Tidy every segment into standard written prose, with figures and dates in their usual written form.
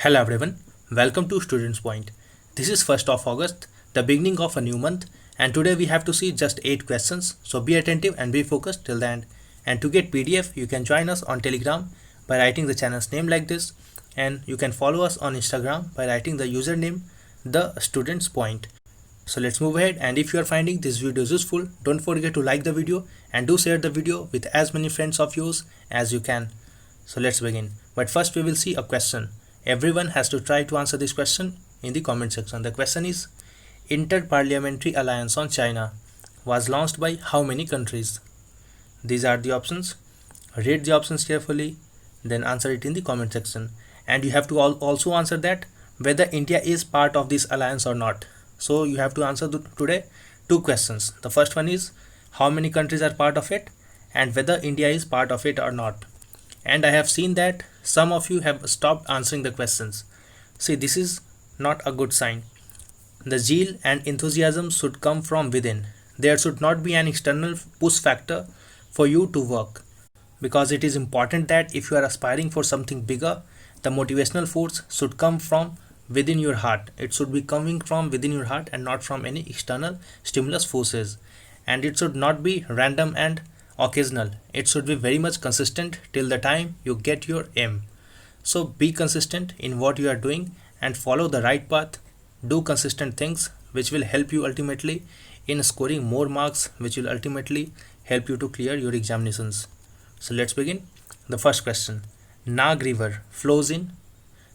Hello everyone, welcome to Students Point. This is 1st of August, the beginning of a new month, and today we have to see just 8 questions. So be attentive and be focused till the end. And to get PDF, you can join us on Telegram by writing the channel's name like this, and you can follow us on Instagram by writing the username The Students Point. So let's move ahead, and if you are finding this video useful, don't forget to like the video and do share the video with as many friends of yours as you can. So let's begin. But first we will see a question. Everyone has to try to answer this question in the comment section. The question is, Inter-Parliamentary Alliance on China was launched by how many countries? These are the options. Read the options carefully, then answer it in the comment section. And you have to also answer that whether India is part of this alliance or not. So you have to answer today 2 questions. The first one is, how many countries are part of it, and whether India is part of it or not. And I have seen that some of you have stopped answering the questions. See, this is not a good sign. The zeal and enthusiasm should come from within. There should not be an external push factor for you to work, because it is important that if you are aspiring for something bigger, the motivational force should come from within your heart. It should be coming from within your heart and not from any external stimulus forces. And it should not be random and occasional. It should be very much consistent till the time you get your aim. So be consistent in what you are doing and follow the right path. Do consistent things which will help you ultimately in scoring more marks, which will ultimately help you to clear your examinations. So let's begin. The first question. Nag River flows in.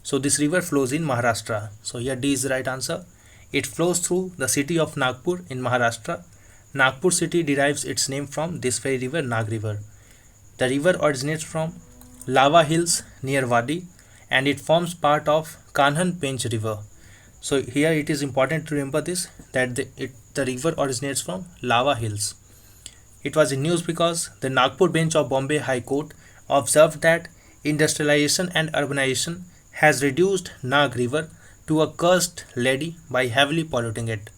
So this river flows in Maharashtra. So here D is the right answer. It flows through the city of Nagpur in Maharashtra. Nagpur city derives its name from this very river, Nag River. The river originates from lava hills near Wadi, and it forms part of Kanhan Pench River. So here it is important to remember this, that the river originates from lava hills. It was in news because the Nagpur bench of Bombay High Court observed that industrialization and urbanization has reduced Nag River to a cursed lady by heavily polluting it.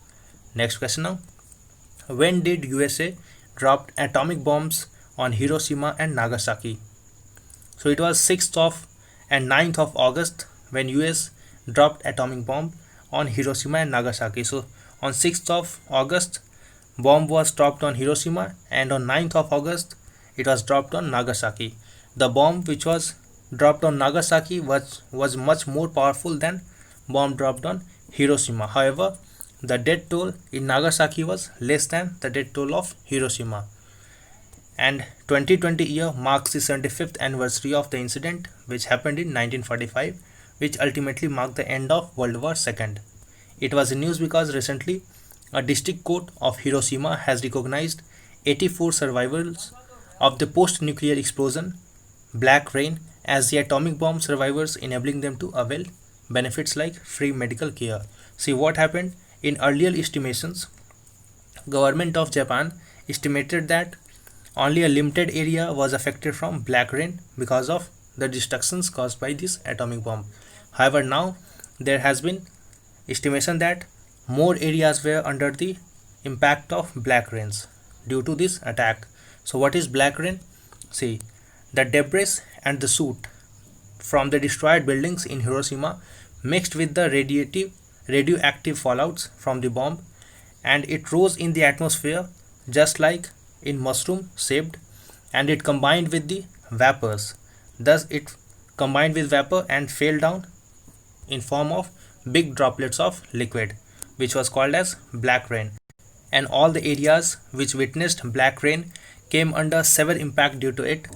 Next question now. When did USA drop atomic bombs on Hiroshima and Nagasaki? So it was 6th of and 9th of August when US dropped atomic bomb on Hiroshima and Nagasaki. So on 6th of August, bomb was dropped on Hiroshima, and on 9th of August it was dropped on Nagasaki. The bomb which was dropped on Nagasaki was much more powerful than bomb dropped on Hiroshima. However, the death toll in Nagasaki was less than the death toll of Hiroshima. And 2020 year marks the 75th anniversary of the incident which happened in 1945, which ultimately marked the end of World War II. It was in news because recently a district court of Hiroshima has recognized 84 survivors of the post-nuclear explosion, Black Rain, as the atomic bomb survivors, enabling them to avail benefits like free medical care. See what happened. In earlier estimations, government of Japan estimated that only a limited area was affected from Black Rain because of the destructions caused by this atomic bomb. However, now there has been estimation that more areas were under the impact of Black Rains due to this attack. So what is Black Rain? See, the debris and the soot from the destroyed buildings in Hiroshima mixed with the radioactive fallouts from the bomb, and it rose in the atmosphere just like in mushroom shaped, and it combined with the vapors. Thus it combined with vapor and fell down in form of big droplets of liquid, which was called as Black Rain. And all the areas which witnessed Black Rain came under severe impact due to it,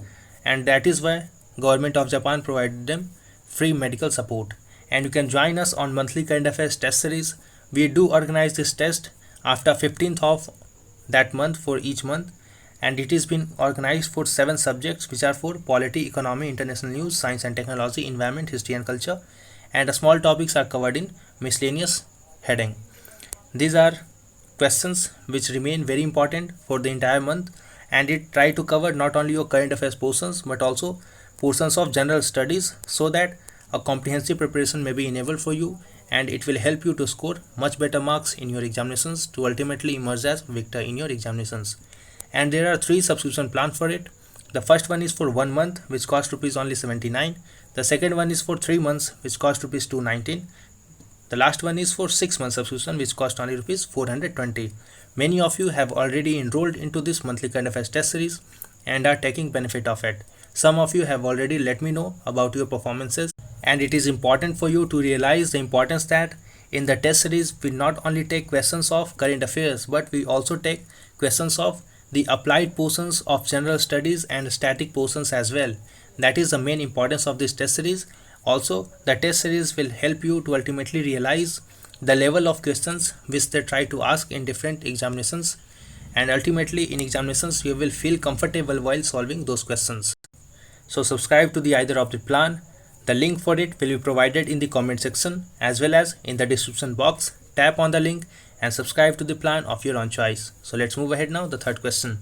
and that is why government of Japan provided them free medical support. And you can join us on monthly current affairs test series. We do organize this test after 15th of that month for each month, and it is been organized for 7 subjects which are for polity, economy, international news, science and technology, environment, history and culture, and the small topics are covered in miscellaneous heading. These are questions which remain very important for the entire month, and it try to cover not only your current affairs portions but also portions of general studies, so that a comprehensive preparation may be enabled for you, and it will help you to score much better marks in your examinations to ultimately emerge as victor in your examinations. And there are 3 subscription plans for it. The first one is for 1 month, which cost rupees only 79. The second one is for 3 months, which cost rupees 219. The last one is for 6 months subscription, which cost only rupees 420. Many of you have already enrolled into this monthly current affairs test series and are taking benefit of it. Some of you have already let me know about your performances, and it is important for you to realize the importance that in the test series we not only take questions of current affairs, but we also take questions of the applied portions of general studies and static portions as well. That is the main importance of this test series. Also, the test series will help you to ultimately realize the level of questions which they try to ask in different examinations, and ultimately in examinations you will feel comfortable while solving those questions. So subscribe to the either of the plan. The link for it will be provided in the comment section as well as in the description box. Tap on the link and subscribe to the plan of your own choice. So let's move ahead now. The third question.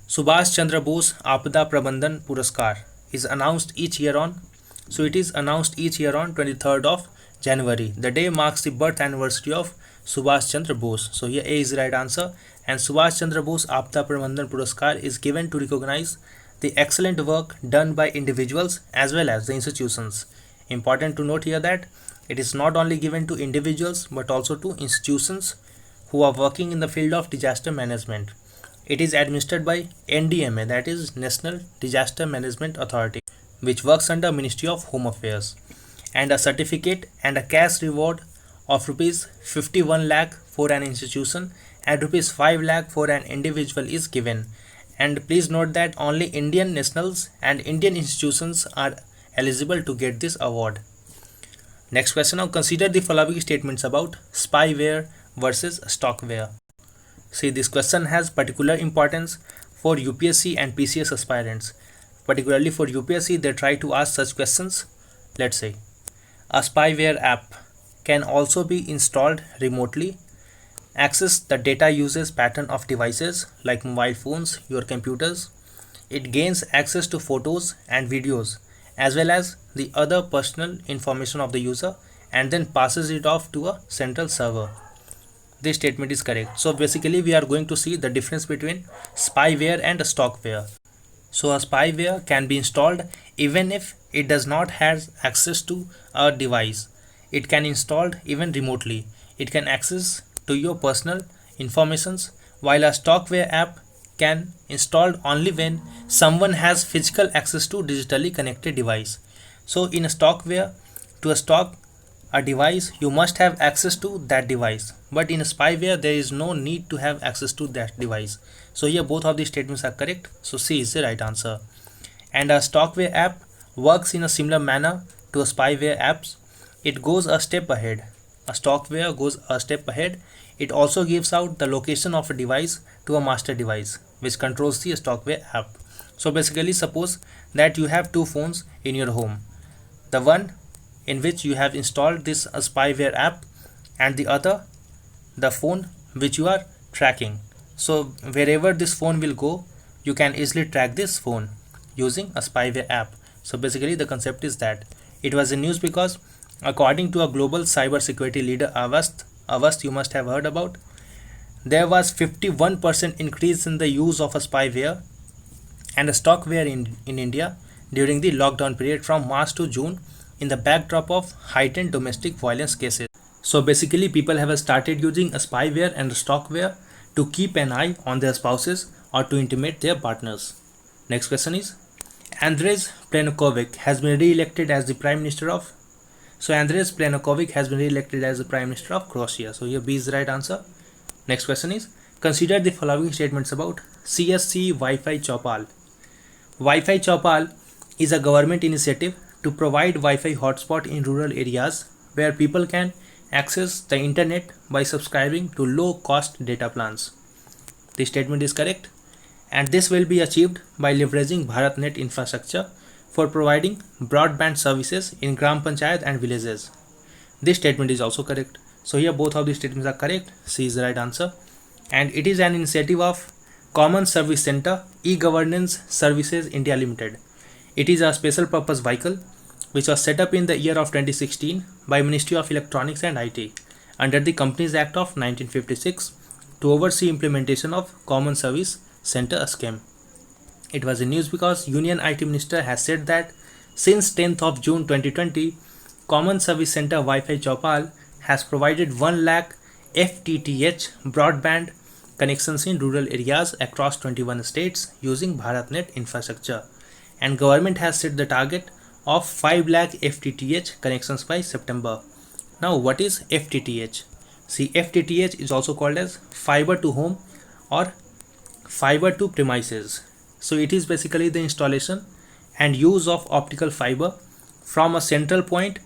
Subhash Chandra Bose Apada Prabandhan Puraskar is announced each year on. So it is announced each year on 23rd of January. The day marks the birth anniversary of Subhash Chandra Bose. So here A is the right answer, and Subhash Chandra Bose Apada Prabandhan Puraskar is given to recognize the excellent work done by individuals as well as the institutions. Important to note here that it is not only given to individuals but also to institutions who are working in the field of disaster management. It is administered by NDMA, that is National Disaster Management Authority, which works under Ministry of Home Affairs, and a certificate and a cash reward of rupees 51 lakh for an institution and rupees 5 lakh for an individual is given. And please note that only Indian nationals and Indian institutions are eligible to get this award. Next question. Now consider the following statements about spyware versus stockware. See, this question has particular importance for UPSC and PCS aspirants. Particularly for UPSC, they try to ask such questions. Let's say a spyware app can also be installed remotely, access the data usage pattern of devices like mobile phones, your computers. It gains access to photos and videos as well as the other personal information of the user and then passes it off to a central server. This statement is correct. So basically we are going to see the difference between spyware and stockware. So a spyware can be installed even if it does not have access to a device. It can be installed even remotely. It can access to your personal informations, while a stockware app can installed only when someone has physical access to digitally connected device. So in a stockware, to stock a device you must have access to that device, but in a spyware there is no need to have access to that device. So here both of these statements are correct. So C is the right answer. And a stockware app works in a similar manner to a spyware apps. It goes a step ahead. A stockware goes a step ahead. It also gives out the location of a device to a master device, which controls the stockware app. So basically suppose that you have two phones in your home. The one in which you have installed this spyware app and the other the phone which you are tracking. So wherever this phone will go, you can easily track this phone using a spyware app. So basically the concept is that it was in news because according to a global cyber security leader Avast you must have heard about, there was 51% increase in the use of a spyware and a stockware in India during the lockdown period from March to June in the backdrop of heightened domestic violence cases. So basically people have started using a spyware and a stockware to keep an eye on their spouses or to intimidate their partners. Next question is, Andrej Plenković has been re-elected as the Prime Minister of. So Andrej Plenković has been re-elected as the Prime Minister of Croatia. So here B is the right answer. Next question is, consider the following statements about CSC Wi-Fi Chaupal. Wi-Fi Chaupal is a government initiative to provide Wi-Fi hotspot in rural areas where people can access the internet by subscribing to low-cost data plans. This statement is correct, and this will be achieved by leveraging BharatNet infrastructure for providing broadband services in Gram Panchayat and villages. This statement is also correct. So here both of these statements are correct. C is the right answer. And it is an initiative of Common Service Center E-Governance Services India Limited. It is a special purpose vehicle which was set up in the year of 2016 by Ministry of Electronics and IT under the Companies Act of 1956 to oversee implementation of Common Service Center scheme. It was in news because Union IT Minister has said that since 10th of June 2020, Common Service Center Wi-Fi Chowpal has provided 1 lakh FTTH broadband connections in rural areas across 21 states using BharatNet infrastructure, and government has set the target of 5 lakh FTTH connections by September. Now what is FTTH? See, FTTH is also called as fiber to home or fiber to premises. So it is basically the installation and use of optical fiber from a central point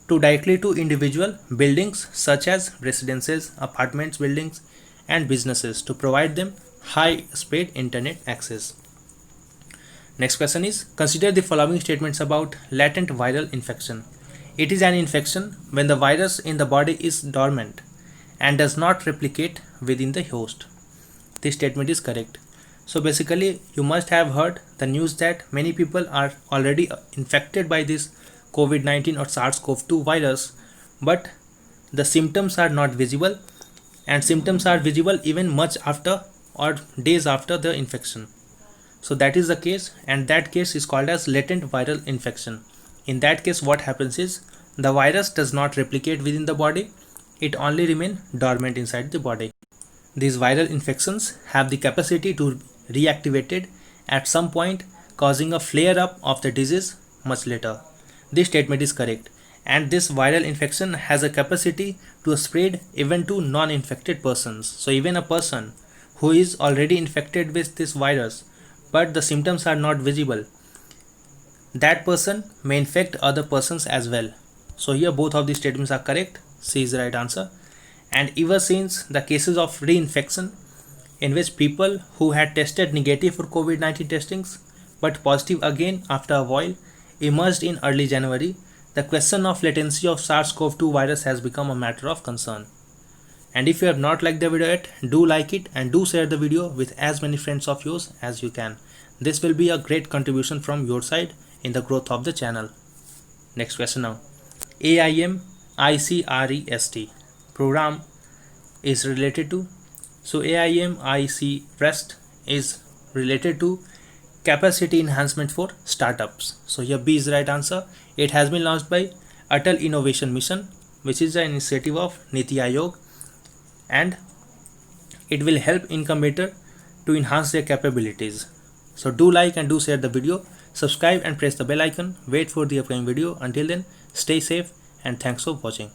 to directly to individual buildings such as residences, apartments, buildings and businesses to provide them high speed internet access. Next question is, consider the following statements about latent viral infection. It is an infection when the virus in the body is dormant and does not replicate within the host. This statement is correct. So basically you must have heard the news that many people are already infected by this COVID-19 or SARS-CoV-2 virus, but the symptoms are not visible, and symptoms are visible even much after or days after the infection. So that is the case, and that case is called as latent viral infection. In that case, what happens is the virus does not replicate within the body, it only remains dormant inside the body. These viral infections have the capacity to reactivated at some point, causing a flare up of the disease much later. This statement is correct, and this viral infection has a capacity to spread even to non-infected persons. So even a person who is already infected with this virus but the symptoms are not visible, that person may infect other persons as well. So here both of these statements are correct. C is the right answer. And ever since the cases of reinfection in which people who had tested negative for COVID-19 testings but positive again after a while emerged in early January, the question of latency of SARS-CoV-2 virus has become a matter of concern. And if you have not liked the video yet, do like it and do share the video with as many friends of yours as you can. This will be a great contribution from your side in the growth of the channel. Next question now. AIM ICREST program is related to. So AIM ICREST is related to capacity enhancement for startups. So here B is the right answer. It has been launched by Atal Innovation Mission, which is an initiative of Niti Aayog, and it will help incubator to enhance their capabilities. So do like and do share the video, subscribe and press the bell icon. Wait for the upcoming video. Until then, stay safe and thanks for watching.